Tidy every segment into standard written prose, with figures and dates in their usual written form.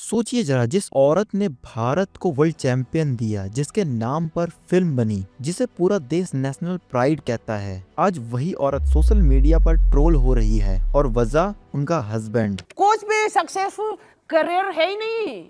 सोचिए जरा, जिस औरत ने भारत को वर्ल्ड चैंपियन दिया, जिसके नाम पर फिल्म बनी, जिसे पूरा देश नेशनल प्राइड कहता है, आज वही औरत सोशल मीडिया पर ट्रोल हो रही है और वजह उनका हस्बैंड। कुछ भी सक्सेसफुल करियर है ही नहीं।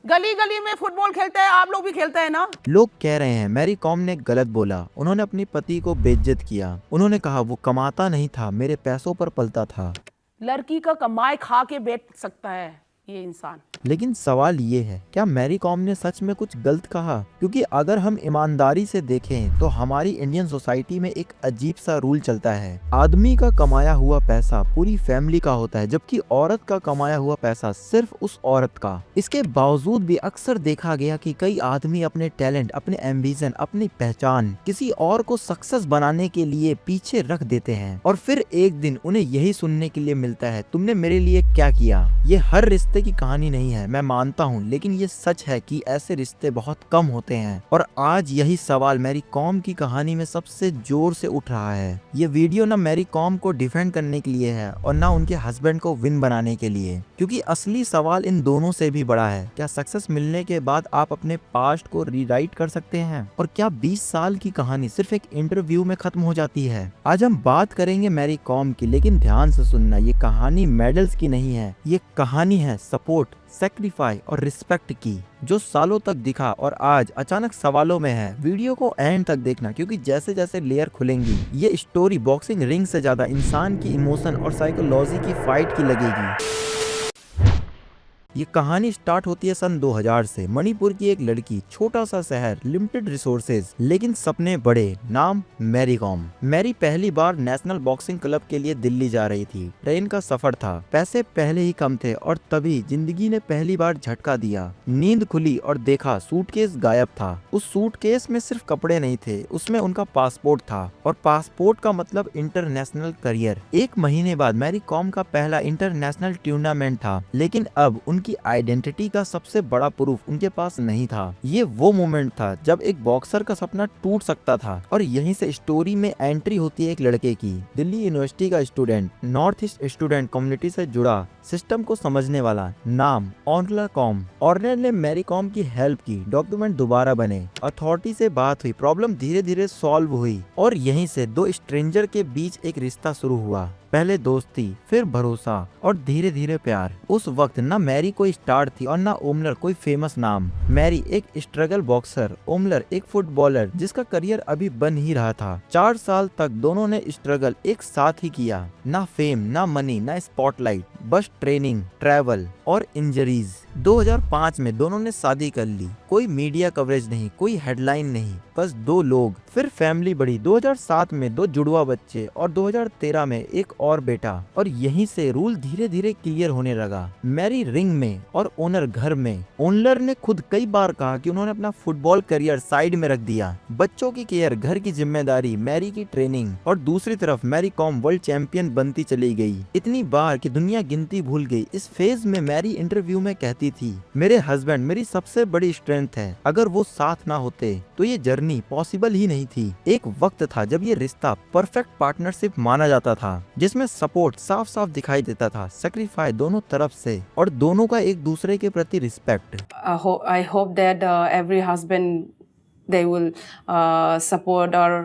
गली गली में फुटबॉल खेलते हैं, आप लोग भी खेलते हैं ना। लोग कह रहे हैं मैरी कॉम ने गलत बोला, उन्होंने अपने पति को बेइज्जत किया। उन्होंने कहा वो कमाता नहीं था, मेरे पैसों पर पलता था। लड़की का कमाई खा के बेच सकता है ये इंसान। लेकिन सवाल ये है, क्या मैरी कॉम ने सच में कुछ गलत कहा? क्योंकि अगर हम ईमानदारी से देखें तो हमारी इंडियन सोसाइटी में एक अजीब सा रूल चलता है। आदमी का कमाया हुआ पैसा पूरी फैमिली का होता है, जबकि औरत का कमाया हुआ पैसा सिर्फ उस औरत का। इसके बावजूद भी अक्सर देखा गया कि कई आदमी अपने टैलेंट, अपने एम्बिशन, अपनी पहचान किसी और को सक्सेस बनाने के लिए पीछे रख देते हैं और फिर एक दिन उन्हें यही सुनने के लिए मिलता है, तुमने मेरे लिए क्या किया। ये हर रिश्ते की कहानी नहीं है, मैं मानता हूँ, लेकिन ये सच है कि ऐसे रिश्ते बहुत कम होते हैं। और आज यही सवाल मैरी कॉम की कहानी में सबसे जोर से उठ रहा है। ये वीडियो ना मैरी कॉम को डिफेंड करने के लिए है और ना उनके हस्बैंड को विन बनाने के लिए, क्योंकि असली सवाल इन दोनों से भी बड़ा है। क्या सक्सेस मिलने के बाद आप अपने पास्ट को रीराइट कर सकते हैं? और क्या 20 साल की कहानी सिर्फ एक इंटरव्यू में खत्म हो जाती है? आज हम बात करेंगे मैरी कॉम की, लेकिन ध्यान से सुनना, ये कहानी मेडल्स की नहीं है, ये कहानी है सपोर्ट, सेक्रीफाई और रिस्पेक्ट की, जो सालों तक दिखा और आज अचानक सवालों में है। वीडियो को एंड तक देखना, क्योंकि जैसे जैसे लेयर खुलेंगी ये स्टोरी बॉक्सिंग रिंग से ज्यादा इंसान की इमोशन और साइकोलॉजी की फाइट की लगेगी। ये कहानी स्टार्ट होती है सन 2000 से। मणिपुर की एक लड़की, छोटा सा शहर, लिमिटेड रिसोर्सेज लेकिन सपने बड़े, नाम मैरी कॉम। मैरी पहली बार नेशनल बॉक्सिंग क्लब के लिए दिल्ली जा रही थी। ट्रेन का सफर था, पैसे पहले ही कम थे और तभी जिंदगी ने पहली बार झटका दिया। नींद खुली और देखा सूटकेस गायब था। उस सूटकेस में सिर्फ कपड़े नहीं थे, उसमें उनका पासपोर्ट था, और पासपोर्ट का मतलब इंटरनेशनल करियर। एक महीने बाद मैरी कॉम का पहला इंटरनेशनल टूर्नामेंट था, लेकिन अब उनकी आइडेंटिटी का सबसे बड़ा प्रूफ उनके पास नहीं था। ये वो मोमेंट था जब एक बॉक्सर का सपना टूट सकता था। और यहीं से स्टोरी में एंट्री होती है एक लड़के की। दिल्ली यूनिवर्सिटी का student, north east student community से जुड़ा, सिस्टम को समझने वाला, नाम ऑर्नर कॉम। ऑर्नर ने मैरी कॉम की हेल्प की, डॉक्यूमेंट दोबारा बने, अथॉरिटी से बात हुई, प्रॉब्लम धीरे धीरे सॉल्व हुई और यहीं से दो स्ट्रेंजर के बीच एक रिश्ता शुरू हुआ। पहले दोस्ती, फिर भरोसा और धीरे धीरे प्यार। उस वक्त ना मैरी कोई स्टार थी और ना ओमलर कोई फेमस नाम। मैरी एक स्ट्रगल बॉक्सर, ओमलर एक फुटबॉलर जिसका करियर अभी बन ही रहा था। 4 साल तक दोनों ने स्ट्रगल एक साथ ही किया। ना फेम, ना मनी, ना स्पॉटलाइट, बस ट्रेनिंग, ट्रैवल और इंजरीज। 2005 में दोनों ने शादी कर ली। कोई मीडिया कवरेज नहीं, कोई हेडलाइन नहीं, बस दो लोग। फिर फैमिली बढ़ी, 2007 में 2 जुड़वा बच्चे और 2013 में एक और बेटा। और यहीं से रूल धीरे धीरे क्लियर होने लगा। मैरी रिंग में और ओनर घर में। ओनर ने खुद कई बार कहा कि उन्होंने अपना फुटबॉल करियर साइड में रख दिया। बच्चों की केयर, घर की जिम्मेदारी, मैरी की ट्रेनिंग, और दूसरी तरफ मैरी कॉम वर्ल्ड चैंपियन बनती चली गई, इतनी बार कि दुनिया गिनती भूल गई। इस फेज में मैरी इंटरव्यू में कहती थी, मेरे हस्बैंड मेरी सबसे बड़ी स्ट्रेंथ है, अगर वो साथ ना होते तो ये जर्नी पॉसिबल ही नहीं थी। एक वक्त था जब ये रिश्ता परफेक्ट पार्टनरशिप माना जाता था, जिसमें सपोर्ट साफ साफ दिखाई देता था, सेक्रीफाई दोनों तरफ से और दोनों का एक दूसरे के प्रति respect. I hope that every husband they will support our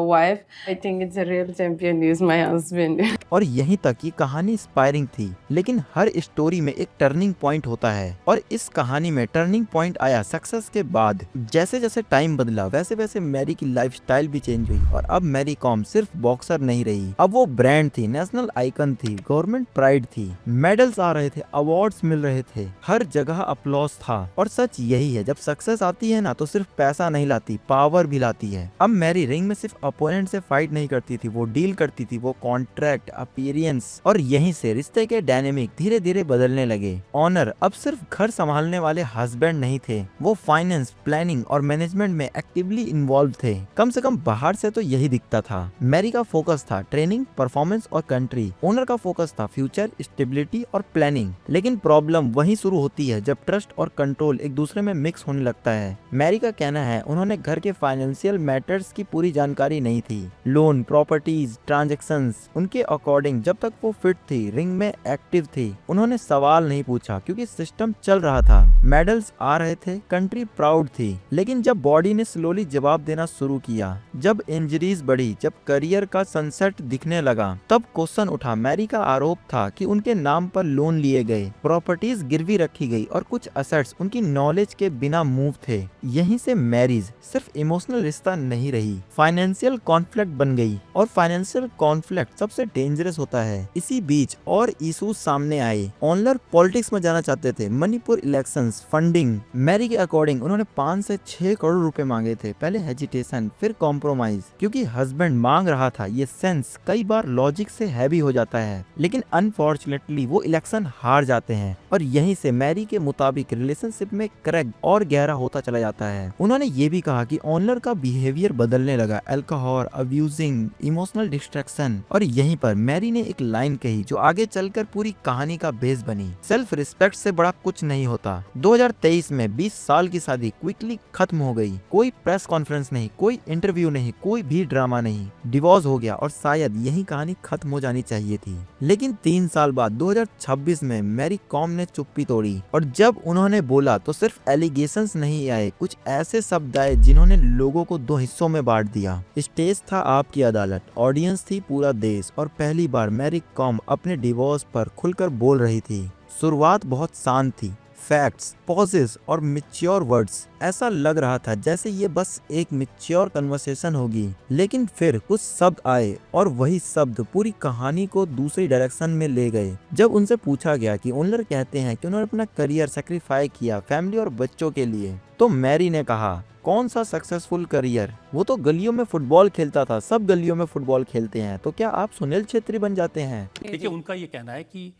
wife. I think it's a real champion is my husband. और यहीं तक ये कहानी इंस्पायरिंग थी, लेकिन हर स्टोरी में एक टर्निंग पॉइंट होता है और इस कहानी में टर्निंग पॉइंट आया सक्सेस के बाद। जैसे जैसे टाइम बदला वैसे वैसे मैरी की लाइफस्टाइल भी चेंज हुई और अब मैरी कॉम सिर्फ बॉक्सर नहीं रही, अब वो ब्रांड थी, नेशनल आइकन थी, गवर्नमेंट प्राइड थी, मेडल्स आ रहे थे, अवार्ड्स मिल रहे थे, हर जगह अप्लॉज था। और सच यही है, जब सक्सेस आती है ना तो सिर्फ पैसा नहीं लाती, पावर भी लाती है। अब मैरी रिंग में सिर्फ अपोनेंट से फाइट नहीं करती थी, वो डील करती थी, वो कॉन्ट्रैक्ट, अपीयरेंस, और यहीं से रिश्ते के डायनेमिक धीरे धीरे बदलने लगे। ऑनर अब सिर्फ घर संभालने वाले हस्बैंड नहीं थे, वो फाइनेंस, प्लानिंग और मैनेजमेंट में एक्टिवली इन्वॉल्व थे। कम से कम बाहर से तो यही दिखता था। मैरी का फोकस था ट्रेनिंग, परफॉर्मेंस और कंट्री। ओनर का फोकस था फ्यूचर, स्टेबिलिटी और प्लानिंग। लेकिन प्रॉब्लम वहीं शुरू होती है जब ट्रस्ट और कंट्रोल एक दूसरे में मिक्स होने लगता है। मैरी का कहना है उन्होंने घर के फाइनेंशियल मैटर्स की पूरी जानकारी नहीं थी। लोन, प्रॉपर्टीज, ट्रांजैक्शंस, उनके अकॉर्डिंग जब तक वो फिट थी, रिंग में एक्टिव थी, उन्होंने सवाल नहीं पूछा क्योंकि सिस्टम चल रहा था, मेडल्स आ रहे थे, कंट्री प्राउड थी। लेकिन जब बॉडी ने स्लोली जवाब देना शुरू किया, जब इंजरीज बढ़ी, जब करियर का सनसेट दिखने लगा, तब क्वेश्चन उठा। मैरी का आरोप था कि उनके नाम पर लोन लिए गए, प्रॉपर्टीज गिरवी रखी गई और कुछ असेट्स उनकी नॉलेज के बिना मूव थे। यहीं से मैरिज सिर्फ इमोशनल रिश्ता नहीं रही, फाइनेंशियल कॉन्फ्लिक्ट बन गई। और फाइनेंशियल कॉन्फ्लिक्ट सबसे डेंजरस होता है। इसी बीच और इशूज सामने आए। ऑनलर पॉलिटिक्स में जाना चाहते थे, मणिपुर इलेक्शंस, फंडिंग। मैरी के अकॉर्डिंग उन्होंने 5 से 6 करोड़ रुपए मांगे थे। पहले हेजिटेशन, फिर कॉम्प्रोमाइज, क्योंकि हस्बैंड मांग रहा था। ये सेंस कई बार लॉजिक से हैवी हो जाता है, लेकिन अनफॉर्चुनेटली वो इलेक्शन हार जाते हैं और यहीं से मैरी के मुताबिक रिलेशनशिप में क्रैक और गहरा होता चला जाता है। उन्होंने ये भी कहा कि ऑनलर का बिहेवियर बदलने लगा, अल्कोहल, अब्यूजिंग, इमोशनल डिस्ट्रैक्शन। और यहीं पर मैरी ने एक लाइन कही जो आगे चलकर पूरी कहानी का बेस बनी, सेल्फ रिस्पेक्ट से बड़ा कुछ नहीं होता। 2023 में 20 साल की शादी क्विकली खत्म हो गई। कोई प्रेस कॉन्फ्रेंस नहीं, कोई इंटरव्यू नहीं, कोई भी ड्रामा नहीं, डिवोर्स हो गया और शायद यही कहानी खत्म हो जानी चाहिए थी। लेकिन 3 साल बाद 2026 में मैरी कॉम ने चुप्पी तोड़ी और जब उन्होंने बोला तो सिर्फ एलिगेशंस नहीं आए, कुछ ऐसे शब्द आए जिन्होंने लोगों को 2 हिस्सों में बांट दिया। स्टेज था आपकी अदालत, ऑडियंस थी पूरा देश और पहली बार मैरी कॉम अपने डिवोर्स पर खुलकर बोल रही थी। शुरुआत बहुत शांत थी, फैक्ट्स, पॉजेस और मैच्योर वर्ड्स। ऐसा लग रहा था जैसे ये बस एक मैच्योर कन्वर्सेशन होगी, लेकिन फिर कुछ शब्द आए और वही शब्द पूरी कहानी को दूसरी डायरेक्शन में ले गए। जब उनसे पूछा गया कि ऑनलर कहते हैं कि उन्होंने अपना करियर सेक्रीफाई किया फैमिली और बच्चों के लिए, तो मैरी ने कहा, कौन सा सक्सेसफुल करियर? वो तो गलियों में फुटबॉल खेलता था, सब गलियों में फुटबॉल खेलते हैं, तो क्या आप सुनील छेत्री बन जाते हैं? देखिए, उनका ये कहना है कि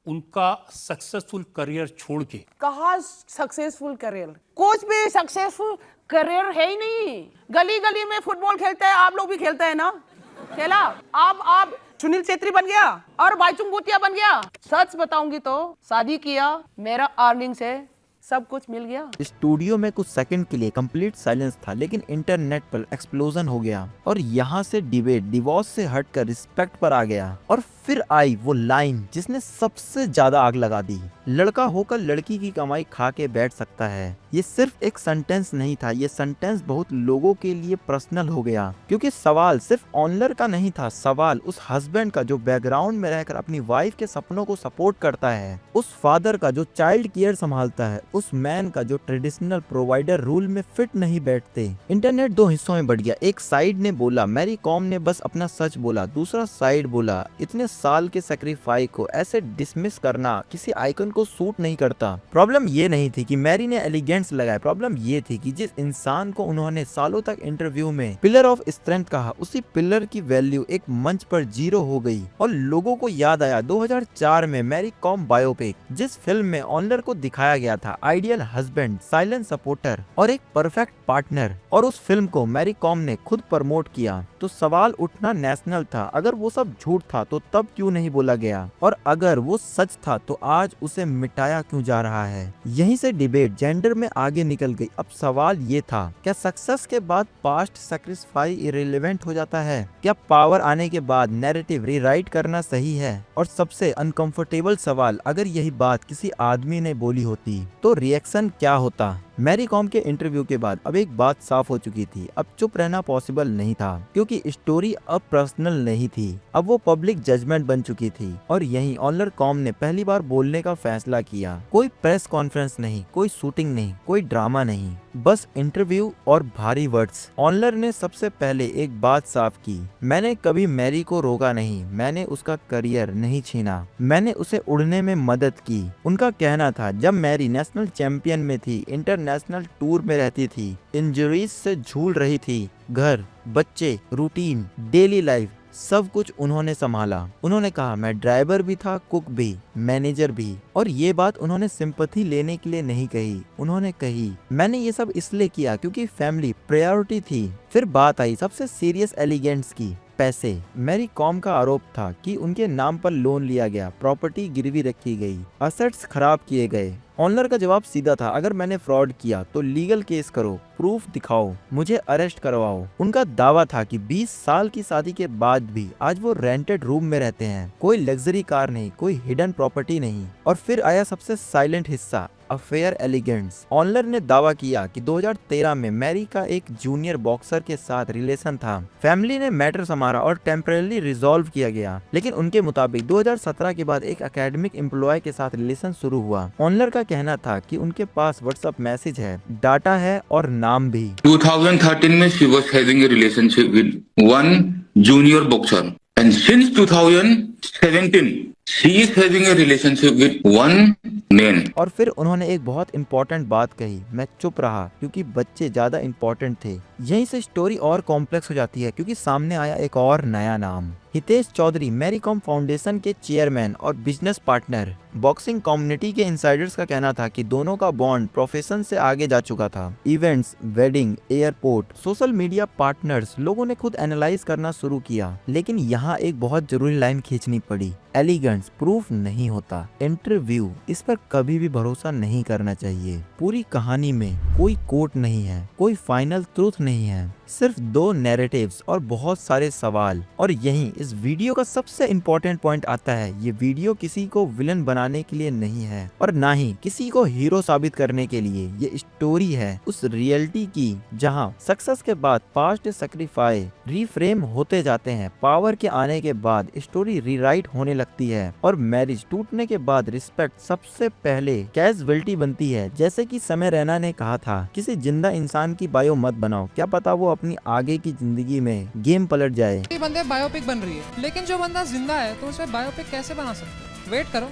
उनका सक्सेसफुल करियर छोड़ के कहा सक्सेसफुल करियर, कुछ भी सक्सेसफुल करियर है ही नहीं। गली गली में फुटबॉल खेलते हैं, आप लोग भी खेलते हैं ना, खेला। आप सुनील छेत्री बन गया और बाईचुंग भूतिया बन गया। सच बताऊंगी तो शादी किया, मेरा अर्निंग से सब कुछ मिल गया। स्टूडियो में कुछ सेकंड के लिए कंप्लीट साइलेंस था, लेकिन इंटरनेट पर एक्सप्लोजन हो गया और यहाँ से डिबेट डिवोर्स से हटकर रिस्पेक्ट पर आ गया। और फिर आई वो लाइन जिसने सबसे ज्यादा आग लगा दी, लड़का होकर लड़की की कमाई खा के बैठ सकता है। ये सिर्फ एक सेंटेंस नहीं था, ये सेंटेंस बहुत लोगों के लिए पर्सनल हो गया, क्योंकि सवाल सिर्फ ऑनलर का नहीं था, सवाल उस हस्बैंड का जो बैकग्राउंड में रहकर अपनी वाइफ के सपनों को सपोर्ट करता है, उस फादर का जो चाइल्ड केयर संभालता है, उस मैन का जो ट्रेडिशनल प्रोवाइडर रूल में फिट नहीं बैठते। इंटरनेट 2 हिस्सों में बढ़ गया। एक साइड ने बोला मैरी कॉम ने बस अपना सच बोला, दूसरा साइड बोला इतने साल के सेक्रीफाई को ऐसे डिसमिस करना किसी आइकन को सूट नहीं करता। प्रॉब्लम ये नहीं थी कि मैरी ने एलिगेंस लगाए, प्रॉब्लम ये थी कि जिस इंसान को उन्होंने सालों तक इंटरव्यू में पिलर ऑफ स्ट्रेंथ कहा, उसी पिलर की वैल्यू एक मंच पर 0 हो गई। और लोगों को याद आया 2004 में मैरी कॉम बायोपिक, जिस फिल्म में ऑनलर को दिखाया गया था आइडियल हस्बैंड, साइलेंट सपोर्टर और एक परफेक्ट पार्टनर, और उस फिल्म को मैरी कॉम ने खुद प्रमोट किया। तो सवाल उठना नेशनल था, अगर वो सब झूठ था तो तब क्यों नहीं बोला गया, और अगर वो सच था तो आज उसे मिटाया क्यों जा रहा है। यहीं से डिबेट जेंडर में आगे निकल गई। अब सवाल ये था, क्या सक्सेस के बाद पास्ट सैक्रिफाइस इररिलेवेंट हो जाता है? क्या पावर आने के बाद नैरेटिव रीराइट करना सही है? और सबसे अनकंफर्टेबल सवाल, अगर यही बात किसी आदमी ने बोली होती तो रिएक्शन क्या होता? मैरी कॉम के इंटरव्यू के बाद अब एक बात साफ हो चुकी थी, अब चुप रहना पॉसिबल नहीं था, क्योंकि स्टोरी अब पर्सनल नहीं थी, अब वो पब्लिक जजमेंट बन चुकी थी। और यहीं ऑनलर कॉम ने पहली बार बोलने का फैसला किया। कोई प्रेस कॉन्फ्रेंस नहीं, कोई शूटिंग नहीं, कोई ड्रामा नहीं, बस इंटरव्यू और भारी वर्ड्स। ऑनलर ने सबसे पहले एक बात साफ की, मैंने कभी मैरी को रोका नहीं, मैंने उसका करियर नहीं छीना, मैंने उसे उड़ने में मदद की। उनका कहना था जब मैरी नेशनल चैंपियन में थी, इंटरनेशनल टूर में रहती थी, इंजरीज से झूल रही थी, घर, बच्चे, रूटीन, डेली लाइफ सब कुछ उन्होंने संभाला। उन्होंने कहा मैं ड्राइवर भी था, कुक भी, मैनेजर भी। और ये बात उन्होंने सिंपैथी लेने के लिए नहीं कही, उन्होंने कही मैंने ये सब इसलिए किया क्योंकि फैमिली प्रायोरिटी थी। फिर बात आई सबसे सीरियस एलिगेंट्स की। पैसे। मैरी कॉम का आरोप था कि उनके नाम पर लोन लिया गया, प्रॉपर्टी गिरवी रखी गई, असेट्स खराब किए गए। ऑनर का जवाब सीधा था, अगर मैंने फ्रॉड किया तो लीगल केस करो, प्रूफ दिखाओ, मुझे अरेस्ट करवाओ। उनका दावा था कि 20 साल की शादी के बाद भी आज वो रेंटेड रूम में रहते हैं, कोई लग्जरी कार नहीं, कोई हिडन प्रॉपर्टी नहीं। और फिर आया सबसे साइलेंट हिस्सा, अफेयर एलिगेंस। ऑनर ने दावा किया कि 2013 में मैरी का एक जूनियर बॉक्सर के साथ रिलेशन था। फैमिली ने मैटर संभाला और टेम्परेली रिजॉल्व किया गया, लेकिन उनके मुताबिक 2017 के बाद एक एकेडमिक एम्प्लॉय के साथ रिलेशन शुरू हुआ। ऑनर का कहना था कि उनके पास व्हाट्सएप मैसेज है, डाटा है और नाम भी। 2013 में she was having a relationship with one junior boxer and since 2017 she is having a relationship with one man। और फिर उन्होंने एक बहुत इंपॉर्टेंट बात कही, मैं चुप रहा क्योंकि बच्चे ज्यादा इंपॉर्टेंट थे। यहीं से स्टोरी और कॉम्प्लेक्स हो जाती है क्योंकि सामने आया एक और नया नाम, हितेश चौधरी, मैरी कॉम फाउंडेशन के चेयरमैन और बिजनेस पार्टनर। बॉक्सिंग कम्युनिटी के इनसाइडर्स का कहना था कि दोनों का बॉन्ड प्रोफेशन से आगे जा चुका था। Events, wedding, airport, social media partners, लोगों ने खुद एनालाइज करना शुरू किया। लेकिन यहाँ एक बहुत जरूरी लाइन खींचनी पड़ी, एलिगेंस प्रूफ नहीं होता। इंटरव्यू, इस पर कभी भी भरोसा नहीं करना चाहिए। पूरी कहानी में कोई कोट नहीं है, कोई फाइनल ट्रूथ नहीं है, सिर्फ 2 नैरेटिव्स और बहुत सारे सवाल। और यही इस वीडियो का सबसे इम्पोर्टेंट पॉइंट आता है, ये वीडियो किसी को विलन बनाने के लिए नहीं है और ना ही किसी को हीरो साबित करने के लिए। ये स्टोरी है उस रियलिटी की जहां सक्सेस के बाद पास्ट सैक्रिफाइस रीफ्रेम होते जाते हैं, पावर के आने के बाद स्टोरी रीराइट होने लगती है और मैरिज टूटने के बाद रिस्पेक्ट सबसे पहले कैजुअलिटी बनती है। जैसे कि समय रैना ने कहा था, किसी जिंदा इंसान की बायो मत बनाओ, क्या पता वो अपनी आगे की जिंदगी में गेम पलट जाए। ये बंदे बायोपिक बन रही है, लेकिन जो बंदा जिंदा है तो उसे बायोपिक कैसे बना सकते हो? वेट करो,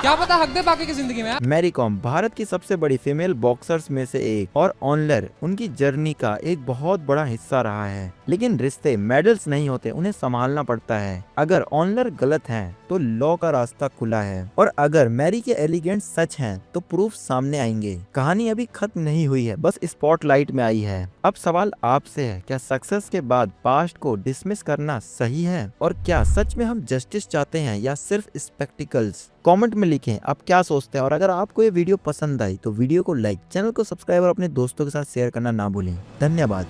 क्या पता हक दे बाकी की जिंदगी में। मैरी कॉम भारत की सबसे बड़ी फीमेल बॉक्सर्स में से एक और ऑनर उनकी जर्नी का एक बहुत बड़ा हिस्सा रहा है। लेकिन रिश्ते मेडल्स नहीं होते, उन्हें संभालना पड़ता है। अगर ऑनर गलत हैं तो लॉ का रास्ता खुला है और अगर मैरी के एलिगेंट सच हैं तो प्रूफ सामने आएंगे। कहानी अभी खत्म नहीं हुई है, बस स्पॉटलाइट में आई है। अब सवाल आपसे है, क्या सक्सेस के बाद पास्ट को डिसमिस करना सही है? और क्या सच में हम जस्टिस चाहते हैं या सिर्फ स्पेक्टिकल्स? कमेंट में लिखें आप क्या सोचते हैं। और अगर आपको ये वीडियो पसंद आई तो वीडियो को लाइक, चैनल को सब्सक्राइब और अपने दोस्तों के साथ शेयर करना ना भूलें। धन्यवाद।